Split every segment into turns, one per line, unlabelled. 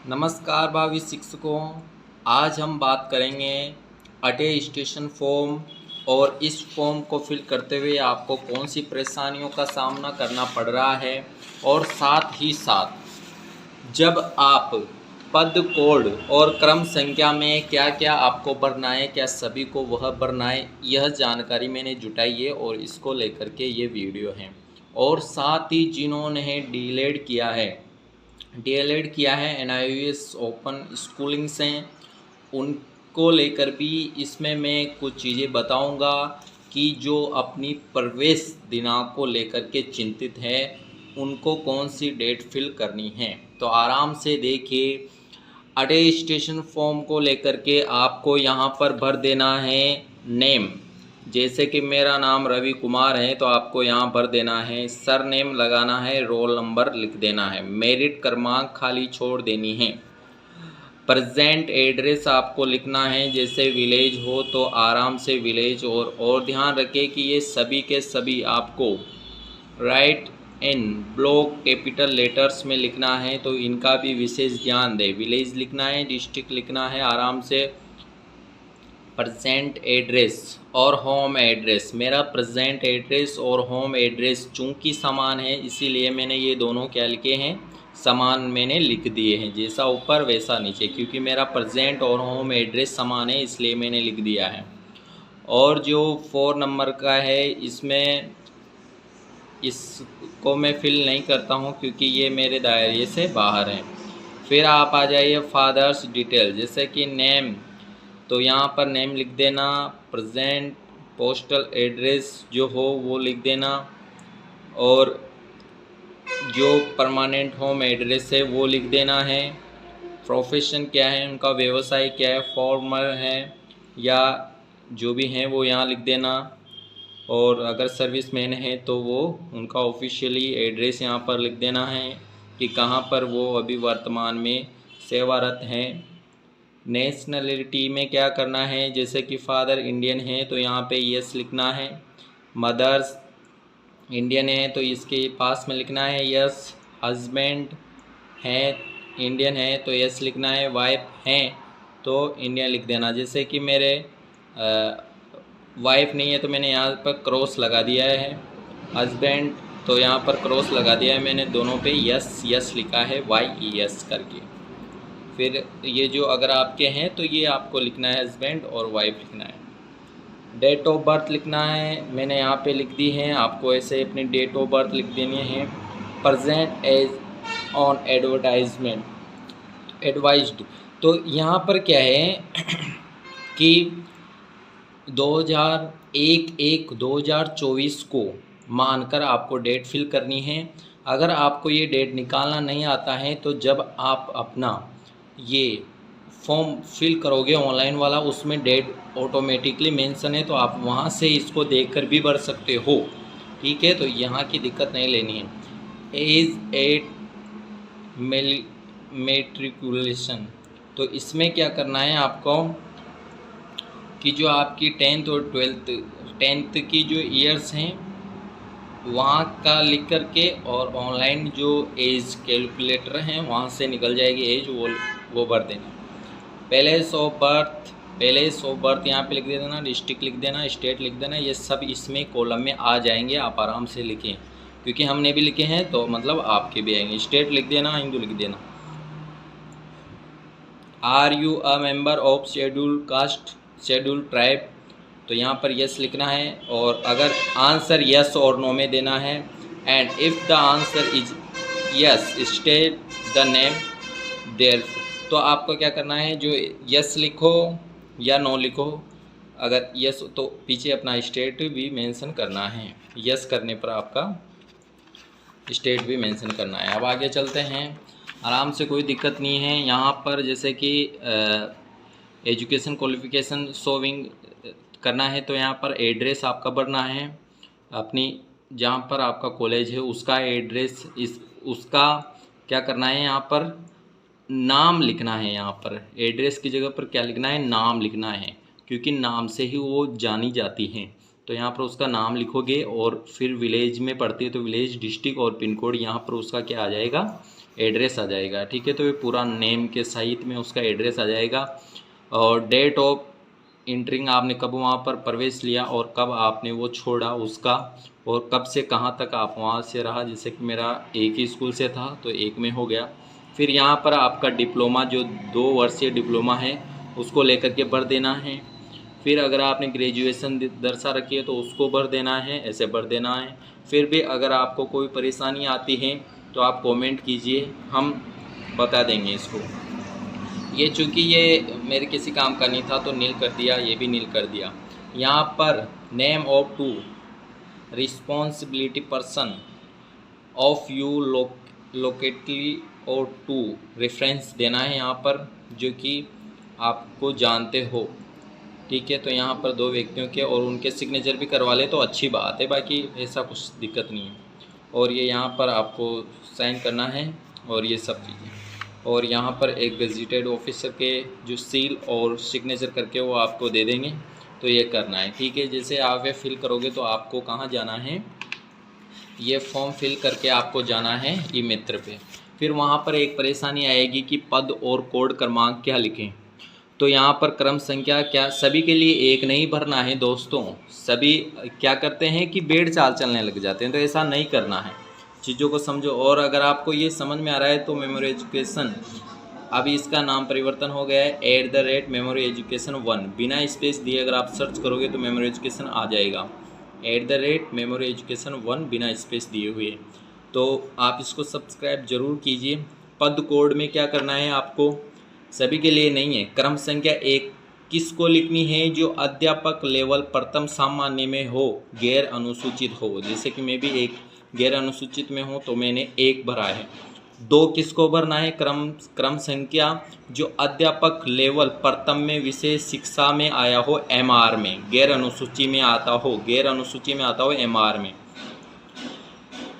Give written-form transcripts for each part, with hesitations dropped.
नमस्कार भावी शिक्षकों। आज हम बात करेंगे अटेस्टेशन फॉर्म और इस फॉर्म को फिल करते हुए आपको कौन सी परेशानियों का सामना करना पड़ रहा है और साथ ही साथ जब आप पद कोड और क्रम संख्या में क्या क्या आपको भरना है, क्या सभी को वह भरना है, यह जानकारी मैंने जुटाई है और इसको लेकर के ये वीडियो है। और साथ ही जिन्होंने डीएलएड किया है एनआईओएस ओपन स्कूलिंग से, उनको लेकर भी इसमें मैं कुछ चीज़ें बताऊंगा कि जो अपनी प्रवेश दिनांक को लेकर के चिंतित है उनको कौन सी डेट फिल करनी है। तो आराम से देखिए, अटेस्टेशन फॉर्म को लेकर के आपको यहाँ पर भर देना है नेम। जैसे कि मेरा नाम रवि कुमार है तो आपको यहाँ भर देना है, सर नेम लगाना है, रोल नंबर लिख देना है, मेरिट क्रमांक खाली छोड़ देनी है, प्रेजेंट एड्रेस आपको लिखना है। जैसे विलेज हो तो आराम से विलेज, और ध्यान रखें कि ये सभी के सभी आपको राइट इन ब्लॉक कैपिटल लेटर्स में लिखना है, तो इनका भी विशेष ध्यान दें। विलेज लिखना है, डिस्ट्रिक्ट लिखना है, आराम से प्रेजेंट एड्रेस और होम एड्रेस। मेरा प्रेजेंट एड्रेस और होम एड्रेस चूँकि समान है इसीलिए मैंने ये दोनों क्या लिखे हैं, समान मैंने लिख दिए हैं, जैसा ऊपर वैसा नीचे, क्योंकि मेरा प्रेजेंट और होम एड्रेस समान है इसलिए मैंने लिख दिया है। और जो 4 नंबर का है इसको मैं फिल नहीं करता हूँ क्योंकि ये मेरे दायरे से बाहर है। फिर आप आ जाइए फादर्स डिटेल, जैसे कि नेम, तो यहाँ पर नेम लिख देना, प्रेजेंट पोस्टल एड्रेस जो हो वो लिख देना, और जो परमानेंट होम एड्रेस है वो लिख देना है। प्रोफेशन क्या है, उनका व्यवसाय क्या है, फॉर्मर है या जो भी हैं वो यहाँ लिख देना। और अगर सर्विसमैन है तो वो उनका ऑफिशियली एड्रेस यहाँ पर लिख देना है कि कहाँ पर वो अभी वर्तमान में सेवारत हैं। नेशनलिटी में क्या करना है, जैसे कि फादर इंडियन है तो यहाँ पे यस लिखना है, मदर्स इंडियन है तो इसके पास में लिखना है यस, हस्बैंड है इंडियन है तो यस लिखना है, वाइफ हैं तो इंडियन लिख देना। जैसे कि मेरे वाइफ नहीं है तो मैंने यहाँ पर क्रॉस लगा दिया है, हस्बैंड तो यहाँ पर क्रॉस लगा दिया है मैंने, दोनों पे यस यस लिखा है YES करके। फिर ये जो अगर आपके हैं तो ये आपको लिखना है हस्बैंड और वाइफ लिखना है। डेट ऑफ बर्थ लिखना है, मैंने यहाँ पे लिख दी है, आपको ऐसे अपनी डेट ऑफ बर्थ लिख देनी है। प्रेजेंट एज ऑन एडवाइज्ड, तो यहाँ पर क्या है कि 2001-1-2024 को मानकर आपको डेट फिल करनी है। अगर आपको ये डेट निकालना नहीं आता है तो जब आप अपना ये फॉर्म फिल करोगे ऑनलाइन वाला, उसमें डेट ऑटोमेटिकली मेंशन है तो आप वहाँ से इसको देखकर भी भर सकते हो, ठीक है। तो यहाँ की दिक्कत नहीं लेनी है। एज एट मेट्रिकुलेशन, तो इसमें क्या करना है आपको कि जो आपकी 10th और 10th की जो ईयर्स हैं वहाँ का लिख करके, और ऑनलाइन जो एज कैलकुलेटर हैं वहाँ से निकल जाएगी एज, वो भर देना। प्लेस ऑफ बर्थ यहाँ पे लिख देना, डिस्ट्रिक्ट लिख देना, स्टेट लिख देना, ये सब इसमें कॉलम में आ जाएंगे, आप आराम से लिखें क्योंकि हमने भी लिखे हैं तो मतलब आपके भी आएंगे। स्टेट लिख देना, हिंदू लिख देना। Are you a member of schedule caste, schedule tribe, तो यहाँ पर यस लिखना है, और अगर आंसर यस और नो में देना है। And if the answer is yes state the name there, तो आपको क्या करना है, जो यस लिखो या नो लिखो, अगर यस तो पीछे अपना स्टेट भी मेंशन करना है, यस करने पर आपका स्टेट भी मेंशन करना है। अब आगे चलते हैं, आराम से, कोई दिक्कत नहीं है। यहाँ पर जैसे कि एजुकेशन क्वालिफिकेशन शोविंग करना है तो यहाँ पर एड्रेस आपका भरना है, अपनी जहाँ पर आपका कॉलेज है उसका एड्रेस, उसका क्या करना है, यहाँ पर नाम लिखना है। यहाँ पर एड्रेस की जगह पर क्या लिखना है, नाम लिखना है, क्योंकि नाम से ही वो जानी जाती हैं। तो यहाँ पर उसका नाम लिखोगे, और फिर विलेज में पढ़ती है तो विलेज, डिस्ट्रिक्ट और पिन कोड यहाँ पर उसका क्या आ जाएगा, एड्रेस आ जाएगा। ठीक है, तो ये पूरा नेम के सहित में उसका एड्रेस आ जाएगा और डेट ऑफ एंट्रिंग, आपने कब वहाँ पर प्रवेश लिया और कब आपने वो छोड़ा उसका, और कब से कहाँ तक आप वहाँ से रहा। जैसे कि मेरा एक ही स्कूल से था तो एक में हो गया। फिर यहाँ पर आपका डिप्लोमा जो 2 वर्षीय डिप्लोमा है उसको लेकर के भर देना है। फिर अगर आपने ग्रेजुएशन दर्शा रखी है तो उसको भर देना है, ऐसे भर देना है। फिर भी अगर आपको कोई परेशानी आती है तो आप कमेंट कीजिए, हम बता देंगे इसको। ये चूँकि ये मेरे किसी काम का नहीं था तो नील कर दिया, ये भी नील कर दिया। यहाँ पर name of two responsibility person of you locally और टू रेफरेंस देना है यहाँ पर, जो कि आपको जानते हो। ठीक है, तो यहाँ पर 2 व्यक्तियों के और उनके सिग्नेचर भी करवा ले तो अच्छी बात है, बाकी ऐसा कुछ दिक्कत नहीं है। और ये यहाँ पर आपको साइन करना है और ये सब चीज़ें, और यहाँ पर एक गेजिटेड ऑफिसर के जो सील और सिग्नेचर करके वो आपको दे देंगे, तो ये करना है। ठीक है, जैसे आप ये फिल करोगे तो आपको कहाँ जाना है, ये फॉर्म फिल करके आपको जाना है ई मित्र पे। फिर वहाँ पर एक परेशानी आएगी कि पद और कोड क्रमांक क्या लिखें। तो यहाँ पर क्रम संख्या क्या, सभी के लिए एक नहीं भरना है दोस्तों। सभी क्या करते हैं कि बेड़ चाल चलने लग जाते हैं, तो ऐसा नहीं करना है, चीज़ों को समझो। और अगर आपको ये समझ में आ रहा है तो मेमोरी एजुकेशन, अभी इसका नाम परिवर्तन हो गया है @मेमोरी एजुकेशन 1, बिना स्पेस दिए अगर आप सर्च करोगे तो मेमोरी एजुकेशन आ जाएगा। @मेमोरी एजुकेशन 1 बिना स्पेस दिए हुए। तो आप इसको सब्सक्राइब जरूर कीजिए। पद कोड में क्या करना है आपको, सभी के लिए नहीं है। क्रम संख्या 1 किसको लिखनी है, जो अध्यापक लेवल प्रथम सामान्य में हो, गैर अनुसूचित हो। जैसे कि मैं भी एक गैर अनुसूचित में हूँ तो मैंने 1 भरा है। 2 किसको भरना है, क्रम संख्या जो अध्यापक लेवल प्रथम में विशेष शिक्षा में आया हो, MR में, गैर अनुसूची में आता हो, गैर अनुसूची में आता हो MR में।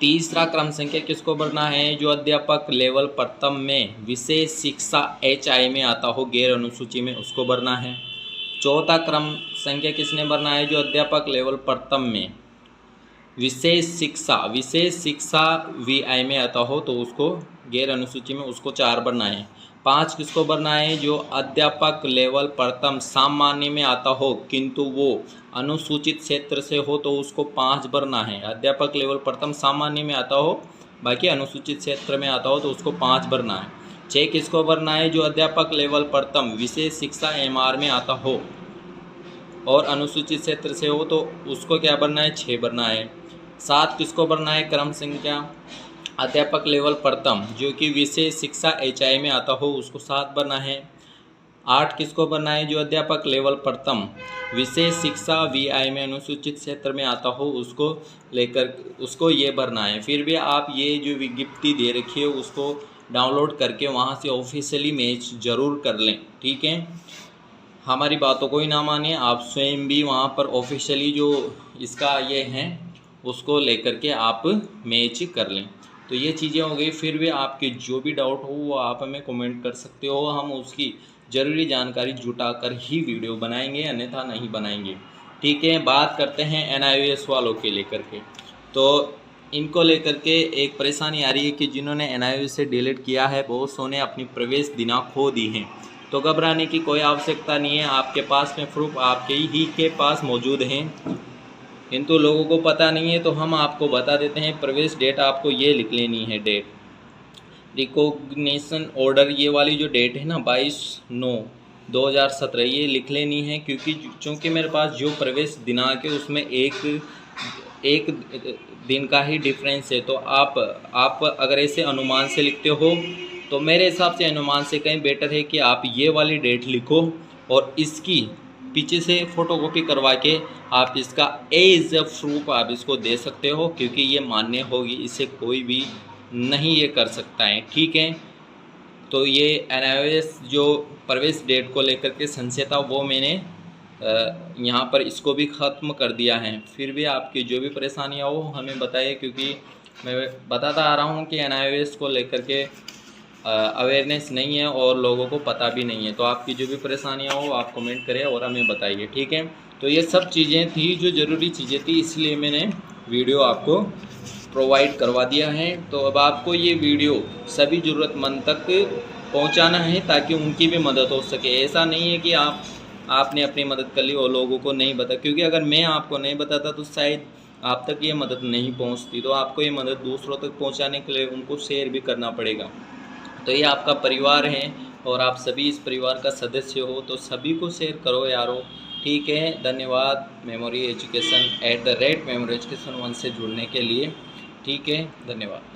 तीसरा क्रम संख्या किसको भरना है, जो अध्यापक लेवल प्रथम में विशेष शिक्षा HI में आता हो, गैर अनुसूची में, उसको भरना है। चौथा क्रम संख्या किसने भरना है, जो अध्यापक लेवल प्रथम में विशेष शिक्षा VI में आता हो तो उसको, गैर अनुसूची में, उसको 4 भरना है। 5 किसको भरना है, जो अध्यापक लेवल प्रथम सामान्य में आता हो किंतु वो अनुसूचित क्षेत्र से हो तो उसको 5 भरना है। अध्यापक लेवल प्रथम सामान्य में आता हो, बाकी अनुसूचित क्षेत्र में आता हो तो उसको 5 भरना है। 6 किसको भरना है, जो अध्यापक लेवल प्रथम विशेष शिक्षा MR में आता हो और अनुसूचित क्षेत्र से हो तो उसको क्या भरना है, 6 भरना है। 7 किसको भरना है, क्रम संख्या अध्यापक लेवल प्रथम जो कि विशेष शिक्षा HI में आता हो, उसको 7 भरना है। 8 किसको भरना है, जो अध्यापक लेवल प्रथम विशेष शिक्षा VI में अनुसूचित क्षेत्र में आता हो, उसको लेकर उसको ये भरना है। फिर भी आप ये जो विज्ञप्ति दे रखी है उसको डाउनलोड करके वहाँ से ऑफिशियली मैच ज़रूर कर लें। ठीक है, हमारी बातों को ही ना मानिए, आप स्वयं भी वहाँ पर ऑफिशियली जो इसका ये है उसको लेकर के आप मैच कर लें। तो ये चीज़ें हो गई। फिर भी आपके जो भी डाउट हो वो आप हमें कमेंट कर सकते हो, हम उसकी ज़रूरी जानकारी जुटाकर ही वीडियो बनाएंगे, अन्यथा नहीं बनाएंगे। ठीक है, बात करते हैं NIOS वालों के लेकर के। तो इनको लेकर के एक परेशानी आ रही है कि जिन्होंने NIOS से डिलीट किया है बहुत सौ ने अपनी प्रवेश दिनांक खो दी हैं। तो घबराने की कोई आवश्यकता नहीं है, आपके पास में प्रूफ आपके ही के पास मौजूद हैं, किंतु लोगों को पता नहीं है। तो हम आपको बता देते हैं, प्रवेश डेट आपको ये लिख लेनी है, डेट रिकॉग्निशन ऑर्डर, ये वाली जो डेट है ना 22/9/2017, ये लिख लेनी है, क्योंकि चूँकि मेरे पास जो प्रवेश दिनांक है उसमें एक दिन का ही डिफरेंस है। तो आप अगर ऐसे अनुमान से लिखते हो तो मेरे हिसाब से अनुमान से कहीं बेटर है कि आप ये वाली डेट लिखो और इसकी पीछे से फ़ोटोकॉपी करवा के आप इसका एज प्रूफ आप इसको दे सकते हो, क्योंकि ये मान्य होगी, इसे कोई भी नहीं ये कर सकता है। ठीक है, तो ये NIOS जो प्रवेश डेट को लेकर के संशय था वो मैंने यहाँ पर इसको भी ख़त्म कर दिया है। फिर भी आपकी जो भी परेशानियाँ हो हमें बताइए, क्योंकि मैं बताता आ रहा हूँ कि NIOS को लेकर के अवेयरनेस नहीं है और लोगों को पता भी नहीं है। तो आपकी जो भी परेशानियाँ हो आप कमेंट करें और हमें बताइए। ठीक है, तो ये सब चीज़ें थी जो ज़रूरी चीज़ें थी, इसलिए मैंने वीडियो आपको प्रोवाइड करवा दिया है। तो अब आपको ये वीडियो सभी ज़रूरतमंद तक पहुंचाना है ताकि उनकी भी मदद हो सके। ऐसा नहीं है कि आपने अपनी मदद कर ली और लोगों को नहीं बता, क्योंकि अगर मैं आपको नहीं बताता तो शायद आप तक ये मदद नहीं पहुंचती। तो आपको ये मदद दूसरों तक पहुंचाने के लिए उनको शेयर भी करना पड़ेगा। तो ये आपका परिवार है और आप सभी इस परिवार का सदस्य हो, तो सभी को शेयर करो यारो। ठीक है, धन्यवाद मेमोरी एजुकेशन @memory education 1 से जुड़ने के लिए। ठीक है, धन्यवाद।